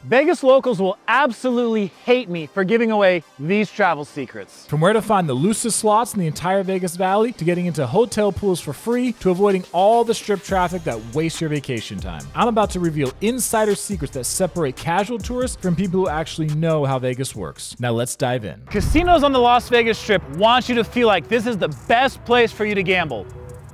Vegas locals will absolutely hate me for giving away these travel secrets. From where to find the loosest slots in the entire Vegas Valley, to getting into hotel pools for free, to avoiding all the strip traffic that wastes your vacation time. I'm about to reveal insider secrets that separate casual tourists from people who actually know how Vegas works. Now let's dive in. Casinos on the Las Vegas Strip want you to feel like this is the best place for you to gamble.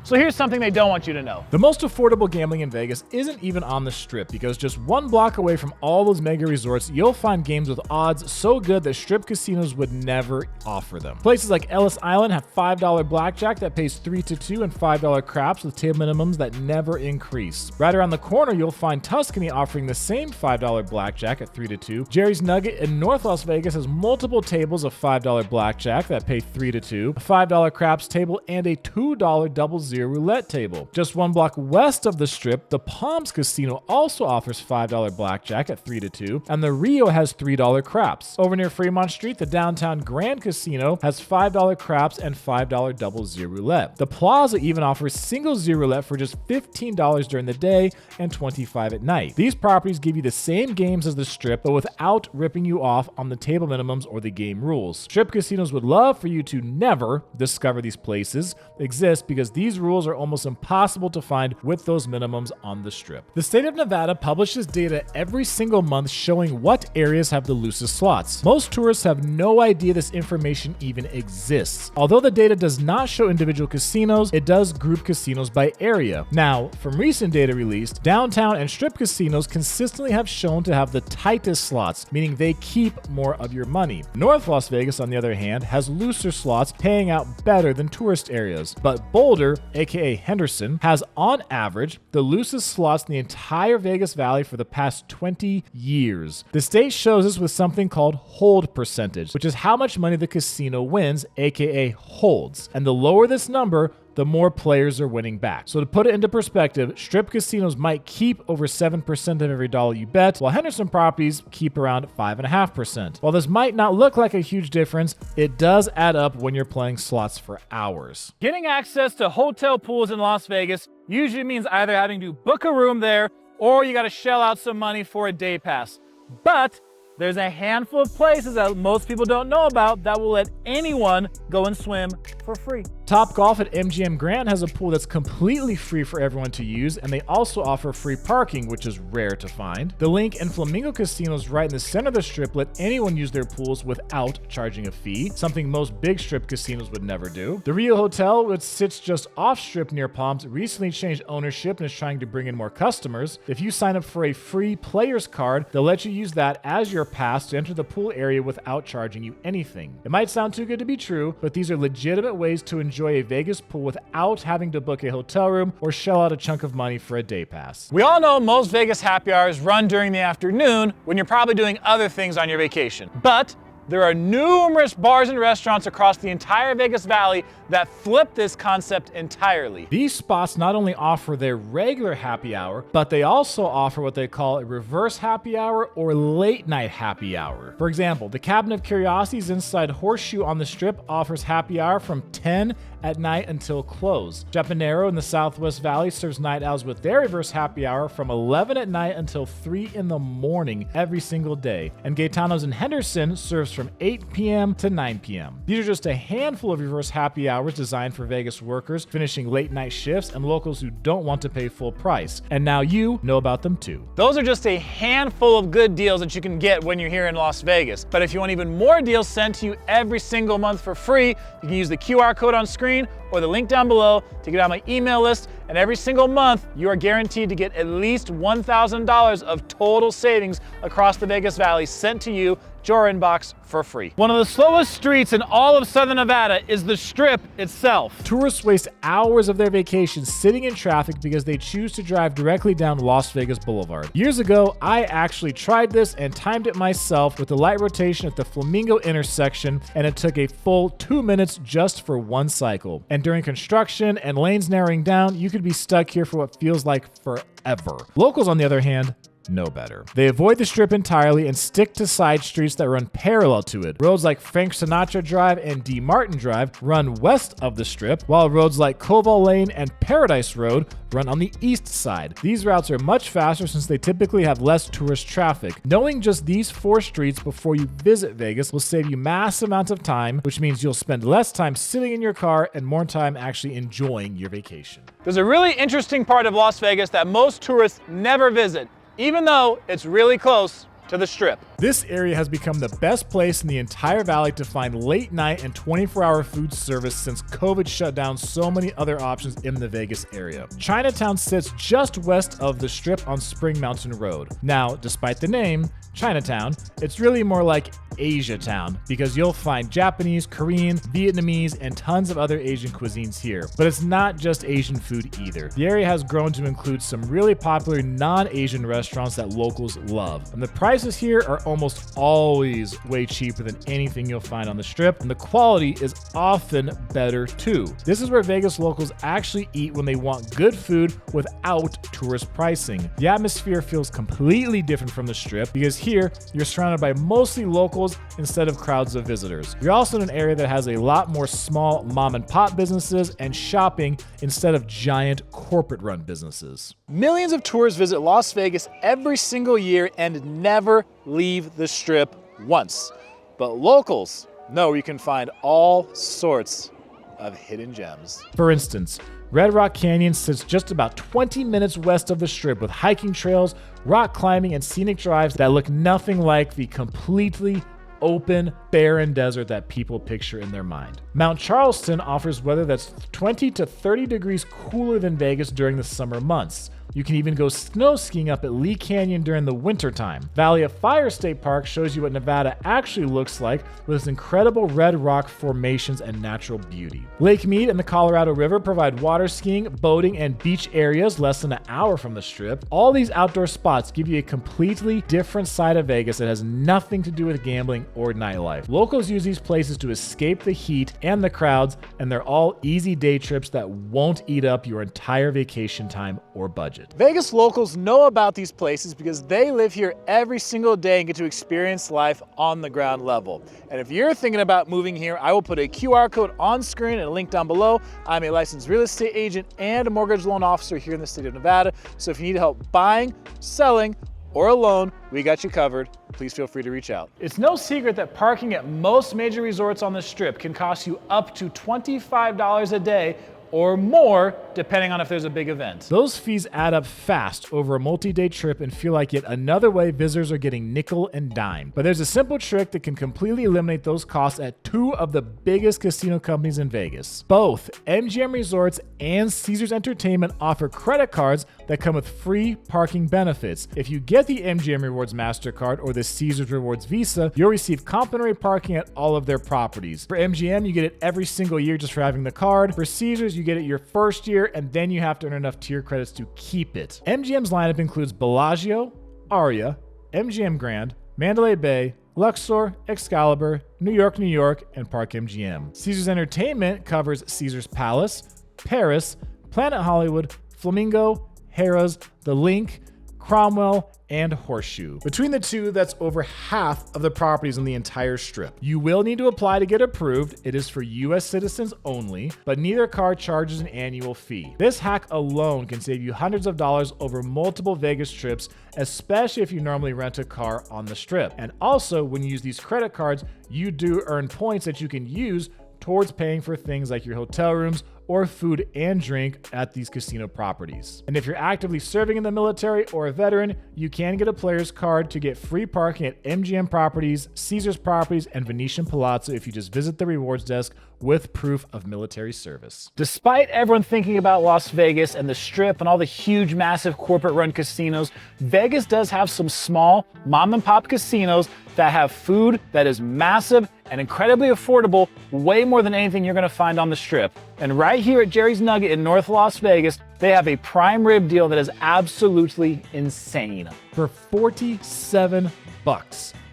So here's something they don't want you to know. The most affordable gambling in Vegas isn't even on the Strip, because just one block away from all those mega resorts, you'll find games with odds so good that Strip casinos would never offer them. Places like Ellis Island have $5 blackjack that pays 3-2 and $5 craps with table minimums that never increase. Right around the corner, you'll find Tuscany offering the same $5 blackjack at 3-2. Jerry's Nugget in North Las Vegas has multiple tables of $5 blackjack that pay 3-2, a $5 craps table, and a $2 double zero roulette table. Just one block west of the Strip, the Palms Casino also offers $5 blackjack at 3-2, and the Rio has $3 craps. Over near Fremont Street, the downtown Grand Casino has $5 craps and $5 double zero roulette. The Plaza even offers single zero roulette for just $15 during the day and $25 at night. These properties give you the same games as the Strip, but without ripping you off on the table minimums or the game rules. Strip casinos would love for you to never discover these places exist, because these rules are almost impossible to find with those minimums on the Strip. The state of Nevada publishes data every single month showing what areas have the loosest slots. Most tourists have no idea this information even exists. Although the data does not show individual casinos, it does group casinos by area. Now, from recent data released, downtown and Strip casinos consistently have shown to have the tightest slots, meaning they keep more of your money. North Las Vegas, on the other hand, has looser slots, paying out better than tourist areas. But Boulder, aka Henderson, has on average the loosest slots in the entire Vegas Valley for the past 20 years. The state shows us with something called hold percentage, which is how much money the casino wins, aka holds. And the lower this number, the more players are winning back. So to put it into perspective, Strip casinos might keep over 7% of every dollar you bet, while Henderson properties keep around 5.5%. While this might not look like a huge difference, it does add up when you're playing slots for hours. Getting access to hotel pools in Las Vegas usually means either having to book a room there or you gotta shell out some money for a day pass. But there's a handful of places that most people don't know about that will let anyone go and swim for free. Topgolf at MGM Grand has a pool that's completely free for everyone to use, and they also offer free parking, which is rare to find. The Link and Flamingo casinos right in the center of the Strip let anyone use their pools without charging a fee, something most big Strip casinos would never do. The Rio Hotel, which sits just off Strip near Palms, recently changed ownership and is trying to bring in more customers. If you sign up for a free player's card, they'll let you use that as your pass to enter the pool area without charging you anything. It might sound too good to be true, but these are legitimate ways to enjoy a Vegas pool without having to book a hotel room or shell out a chunk of money for a day pass. We all know most Vegas happy hours run during the afternoon when you're probably doing other things on your vacation. But there are numerous bars and restaurants across the entire Vegas Valley that flip this concept entirely. These spots not only offer their regular happy hour, but they also offer what they call a reverse happy hour or late night happy hour. For example, the Cabinet of Curiosities inside Horseshoe on the Strip offers happy hour from 10 at night until close. Japanero in the Southwest Valley serves night owls with their reverse happy hour from 11 at night until 3 in the morning every single day. And Gaetano's in Henderson serves from 8 p.m. to 9 p.m. These are just a handful of reverse happy hours designed for Vegas workers finishing late night shifts and locals who don't want to pay full price. And now you know about them too. Those are just a handful of good deals that you can get when you're here in Las Vegas. But if you want even more deals sent to you every single month for free, you can use the QR code on screen or the link down below to get on my email list. And every single month, you are guaranteed to get at least $1,000 of total savings across the Vegas Valley sent to you, your inbox, for free. One of the slowest streets in all of Southern Nevada is the Strip itself. Tourists waste hours of their vacation sitting in traffic because they choose to drive directly down Las Vegas Boulevard. Years ago, I actually tried this and timed it myself with the light rotation at the Flamingo intersection, and it took a full 2 minutes just for one cycle. And during construction and lanes narrowing down, you could be stuck here for what feels like forever. Locals, on the other hand, know better. They avoid the Strip entirely and stick to side streets that run parallel to it. Roads like Frank Sinatra Drive and D. Martin Drive run west of the Strip, while roads like Koval Lane and Paradise Road run on the east side. These routes are much faster since they typically have less tourist traffic. Knowing just these 4 streets before you visit Vegas will save you massive amounts of time, which means you'll spend less time sitting in your car and more time actually enjoying your vacation. There's a really interesting part of Las Vegas that most tourists never visit, even though it's really close to the Strip. This area has become the best place in the entire valley to find late night and 24-hour food service since COVID shut down so many other options in the Vegas area. Chinatown sits just west of the Strip on Spring Mountain Road. Now, despite the name, Chinatown, it's really more like Asia Town because you'll find Japanese, Korean, Vietnamese, and tons of other Asian cuisines here. But it's not just Asian food either. The area has grown to include some really popular non-Asian restaurants that locals love. And the prices here are almost always way cheaper than anything you'll find on the Strip, and the quality is often better too. This is where Vegas locals actually eat when they want good food without tourist pricing. The atmosphere feels completely different from the Strip because here you're surrounded by mostly locals instead of crowds of visitors. You're also in an area that has a lot more small mom and pop businesses and shopping instead of giant corporate run businesses. Millions of tourists visit Las Vegas every single year and never leave the Strip once. But locals know you can find all sorts of hidden gems. For instance, Red Rock Canyon sits just about 20 minutes west of the Strip with hiking trails, rock climbing, and scenic drives that look nothing like the completely open, barren desert that people picture in their mind. Mount Charleston offers weather that's 20 to 30 degrees cooler than Vegas during the summer months. You can even go snow skiing up at Lee Canyon during the winter time. Valley of Fire State Park shows you what Nevada actually looks like with its incredible red rock formations and natural beauty. Lake Mead and the Colorado River provide water skiing, boating, and beach areas less than an hour from the Strip. All these outdoor spots give you a completely different side of Vegas that has nothing to do with gambling or nightlife. Locals use these places to escape the heat and the crowds, and they're all easy day trips that won't eat up your entire vacation time or budget. Vegas locals know about these places because they live here every single day and get to experience life on the ground level. And if you're thinking about moving here, I will put a QR code on screen and a link down below. I'm a licensed real estate agent and a mortgage loan officer here in the state of Nevada. So if you need help buying, selling, or a loan, we got you covered. Please feel free to reach out. It's no secret that parking at most major resorts on the Strip can cost you up to $25 a day or more, depending on if there's a big event. Those fees add up fast over a multi-day trip and feel like yet another way visitors are getting nickel and dime. But there's a simple trick that can completely eliminate those costs at 2 of the biggest casino companies in Vegas. Both MGM Resorts and Caesars Entertainment offer credit cards that come with free parking benefits. If you get the MGM Rewards MasterCard or the Caesars Rewards Visa, you'll receive complimentary parking at all of their properties. For MGM, you get it every single year just for having the card. For Caesars, you get it your first year, and then you have to earn enough tier credits to keep it. MGM's lineup includes Bellagio, Aria, MGM Grand, Mandalay Bay, Luxor, Excalibur, New York, and Park MGM. Caesars Entertainment covers Caesars Palace, Paris, Planet Hollywood, Flamingo, Harrah's, The Link, Cromwell, and Horseshoe. Between the two, that's over half of the properties on the entire Strip. You will need to apply to get approved. It is for US citizens only, but neither card charges an annual fee. This hack alone can save you hundreds of dollars over multiple Vegas trips, especially if you normally rent a car on the Strip. And also, when you use these credit cards, you do earn points that you can use towards paying for things like your hotel rooms or food and drink at these casino properties. And if you're actively serving in the military or a veteran, you can get a player's card to get free parking at MGM properties, Caesars properties, and Venetian Palazzo if you just visit the rewards desk with proof of military service. Despite everyone thinking about Las Vegas and the Strip and all the huge, massive corporate-run casinos, Vegas does have some small mom-and-pop casinos that have food that is massive and incredibly affordable, way more than anything you're gonna find on the Strip. And right here at Jerry's Nugget in North Las Vegas, they have a prime rib deal that is absolutely insane. For $47,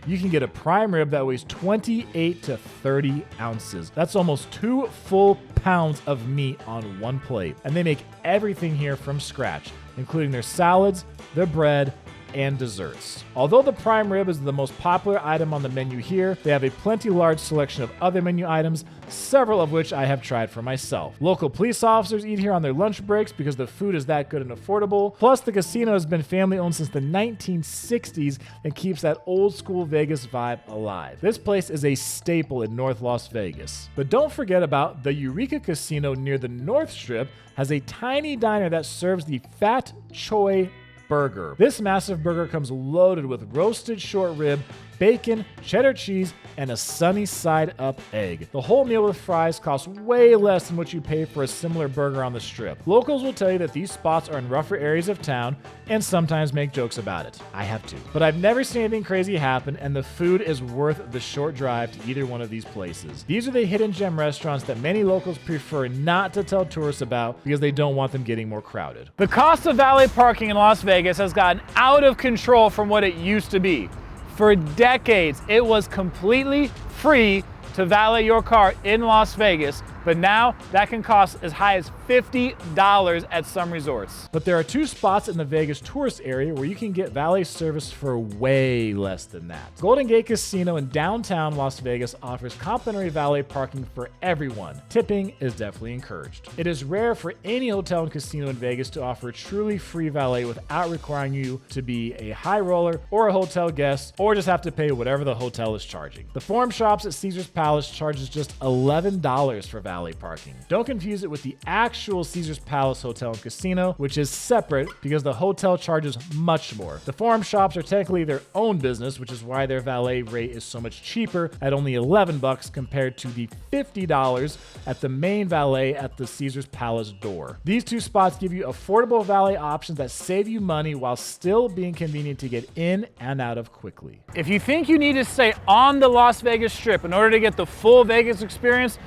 you can get a prime rib that weighs 28 to 30 ounces. That's almost 2 full pounds of meat on one plate. And they make everything here from scratch, including their salads, their bread, and desserts. Although the prime rib is the most popular item on the menu here, they have a plenty large selection of other menu items, several of which I have tried for myself. Local police officers eat here on their lunch breaks because the food is that good and affordable. Plus, the casino has been family owned since the 1960s and keeps that old school Vegas vibe alive. This place is a staple in North Las Vegas. But don't forget about the Eureka Casino near the North Strip has a tiny diner that serves the Fat Choy burger. This massive burger comes loaded with roasted short rib, bacon, cheddar cheese, and a sunny side up egg. The whole meal with fries costs way less than what you pay for a similar burger on the strip. Locals will tell you that these spots are in rougher areas of town and sometimes make jokes about it. I have too. But I've never seen anything crazy happen, and the food is worth the short drive to either one of these places. These are the hidden gem restaurants that many locals prefer not to tell tourists about because they don't want them getting more crowded. The cost of valet parking in Las Vegas has gotten out of control from what it used to be. For decades, it was completely free to valet your car in Las Vegas, but now that can cost as high as $50 at some resorts. But there are two spots in the Vegas tourist area where you can get valet service for way less than that. Golden Gate Casino in downtown Las Vegas offers complimentary valet parking for everyone. Tipping is definitely encouraged. It is rare for any hotel and casino in Vegas to offer truly free valet without requiring you to be a high roller or a hotel guest, or just have to pay whatever the hotel is charging. The Forum Shops at Caesars Palace charges just $11 for valet parking. Don't confuse it with the actual Caesars Palace Hotel and Casino, which is separate because the hotel charges much more. The Forum Shops are technically their own business, which is why their valet rate is so much cheaper at only $11 compared to the $50 at the main valet at the Caesars Palace door. These two spots give you affordable valet options that save you money while still being convenient to get in and out of quickly. If you think you need to stay on the Las Vegas Strip in order to get the full Vegas experience,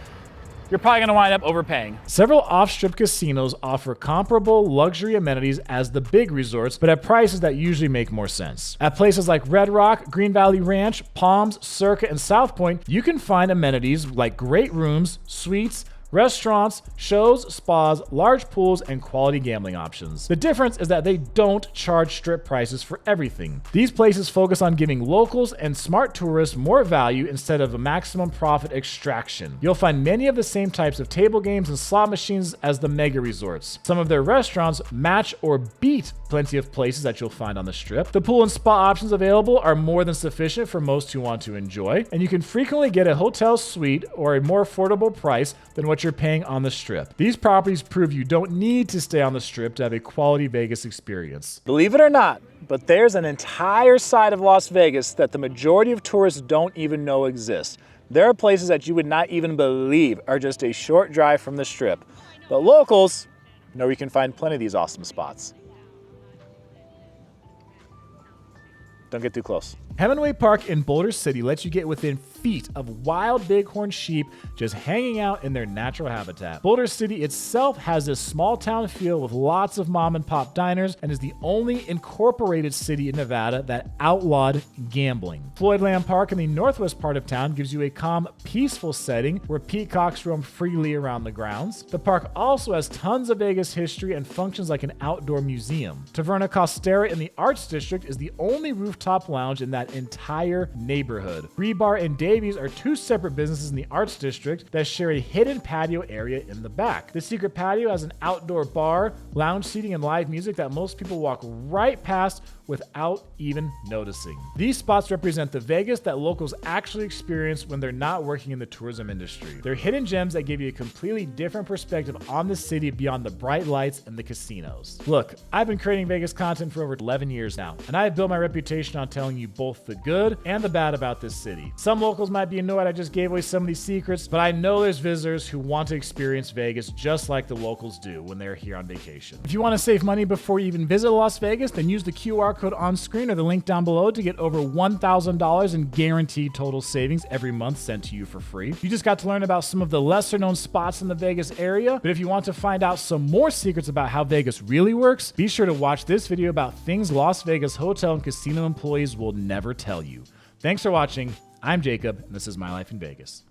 you're probably going to wind up overpaying. Several off-strip casinos offer comparable luxury amenities as the big resorts, but at prices that usually make more sense. At places like Red Rock, Green Valley Ranch, Palms, Circa, and South Point, you can find amenities like great rooms, suites, restaurants, shows, spas, large pools, and quality gambling options. The difference is that they don't charge strip prices for everything. These places focus on giving locals and smart tourists more value instead of a maximum profit extraction. You'll find many of the same types of table games and slot machines as the mega resorts. Some of their restaurants match or beat plenty of places that you'll find on the strip. The pool and spa options available are more than sufficient for most who want to enjoy, and you can frequently get a hotel suite or a more affordable price than what you're paying on the strip. These properties prove you don't need to stay on the strip to have a quality Vegas experience. Believe it or not, but there's an entire side of Las Vegas that the majority of tourists don't even know exists. There are places that you would not even believe are just a short drive from the strip. But locals know you can find plenty of these awesome spots. Don't get too close. Hemingway Park in Boulder City lets you get within feet of wild bighorn sheep just hanging out in their natural habitat. Boulder City itself has this small town feel with lots of mom and pop diners and is the only incorporated city in Nevada that outlawed gambling. Floydland Park in the northwest part of town gives you a calm, peaceful setting where peacocks roam freely around the grounds. The park also has tons of Vegas history and functions like an outdoor museum. Taverna Costera in the Arts District is the only rooftop lounge in that entire neighborhood. Rebar and Davies are two separate businesses in the Arts District that share a hidden patio area in the back. The secret patio has an outdoor bar, lounge seating, and live music that most people walk right past without even noticing. These spots represent the Vegas that locals actually experience when they're not working in the tourism industry. They're hidden gems that give you a completely different perspective on the city beyond the bright lights and the casinos. Look, I've been creating Vegas content for over 11 years now, and I have built my reputation on telling you both the good and the bad about this city. Some locals might be annoyed I just gave away some of these secrets, but I know there's visitors who want to experience Vegas just like the locals do when they're here on vacation. If you want to save money before you even visit Las Vegas, then use the QR code on screen or the link down below to get over $1,000 in guaranteed total savings every month sent to you for free. You just got to learn about some of the lesser known spots in the Vegas area, but if you want to find out some more secrets about how Vegas really works, be sure to watch this video about things Las Vegas hotel and casino employees will never tell you. Thanks for watching. I'm Jacob, and this is My Life in Vegas.